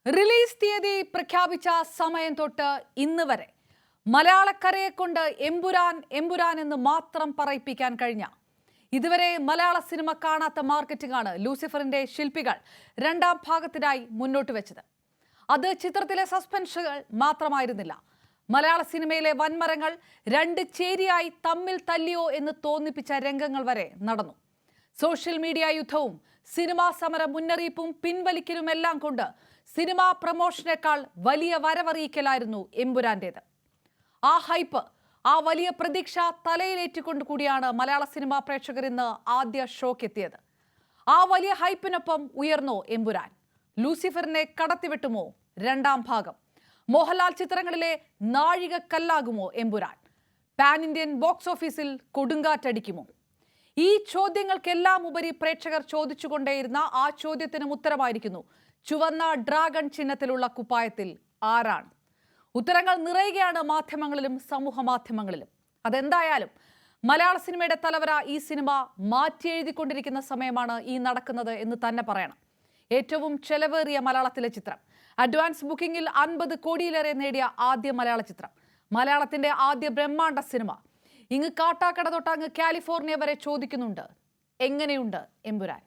Release തീയതി പ്രഖ്യാപിച്ച സമയം തൊട്ട് ഇന്ന് വരെ മലയാളക്കരയെ കൊണ്ട് എമ്പുരാൻ എമ്പുരാൻ എന്ന് മാത്രം പറയിപ്പിക്കാൻ കഴിഞ്ഞ ഇതുവരെ മലയാള സിനിമ കാണാത്ത മാർക്കറ്റിംഗ് ആണ് ലൂസിഫറിന്റെ ശില്പികൾ രണ്ടാം ഭാഗത്തിനായി മുന്നോട്ട് വെച്ചത്. അത് ചിത്രത്തിലെ സസ്പെൻസുകൾ മാത്രമായിരുന്നില്ല. മലയാള സിനിമയിലെ വൻമരങ്ങൾ രണ്ട് ചേരിയായി തമ്മിൽ തല്ലിയോ എന്ന് തോന്നിപ്പിച്ച രംഗങ്ങൾ വരെ നടന്നു. സോഷ്യൽ മീഡിയ യുദ്ധവും സിനിമാ സമര മുന്നറിയിപ്പും പിൻവലിക്കലുമെല്ലാം കൊണ്ട് സിനിമാ പ്രമോഷനേക്കാൾ വലിയ വരവറിയിക്കലായിരുന്നു എമ്പുരാന്റേത്. ആ ഹൈപ്പ്, ആ വലിയ പ്രതീക്ഷ തലയിലേറ്റുകൊണ്ട് കൂടിയാണ് മലയാള സിനിമാ പ്രേക്ഷകർ ഇന്ന് ആദ്യ ഷോക്ക് എത്തിയത്. ആ വലിയ ഹൈപ്പിനൊപ്പം ഉയർന്നോ എമ്പുരാൻ? ലൂസിഫറിനെ കടത്തിവെട്ടുമോ രണ്ടാം ഭാഗം? മോഹൻലാൽ ചിത്രങ്ങളിലെ നാഴികക്കല്ലാകുമോ എമ്പുരാൻ? പാൻ ഇന്ത്യൻ ബോക്സ് ഓഫീസിൽ കൊടുങ്കാറ്റടിക്കുമോ? ഈ ചോദ്യങ്ങൾക്കെല്ലാം ഉപരി പ്രേക്ഷകർ ചോദിച്ചുകൊണ്ടേയിരുന്ന ആ ചോദ്യത്തിനും ഉത്തരമായിരിക്കുന്നു ചുവന്ന ഡ്രാഗൺ ചിഹ്നത്തിലുള്ള കുപ്പായത്തിൽ ആരാണ്. ഉത്തരങ്ങൾ നിറയുകയാണ് മാധ്യമങ്ങളിലും സമൂഹ മാധ്യമങ്ങളിലും. അതെന്തായാലും മലയാള സിനിമയുടെ തലവര ഈ സിനിമ മാറ്റി എഴുതിക്കൊണ്ടിരിക്കുന്ന സമയമാണ് ഈ നടക്കുന്നത് എന്ന് തന്നെ പറയണം. ഏറ്റവും ചെലവേറിയ മലയാളത്തിലെ ചിത്രം, അഡ്വാൻസ് ബുക്കിംഗിൽ 50 കോടിയിലേറെ നേടിയ ആദ്യ മലയാള ചിത്രം, മലയാളത്തിന്റെ ആദ്യ ബ്രഹ്മാണ്ഡ സിനിമ. ഇങ്ങ് കാട്ടാക്കട തൊട്ട് അങ്ങ് കാലിഫോർണിയ വരെ ചോദിക്കുന്നുണ്ട്, എങ്ങനെയുണ്ട് എമ്പുരാൻ?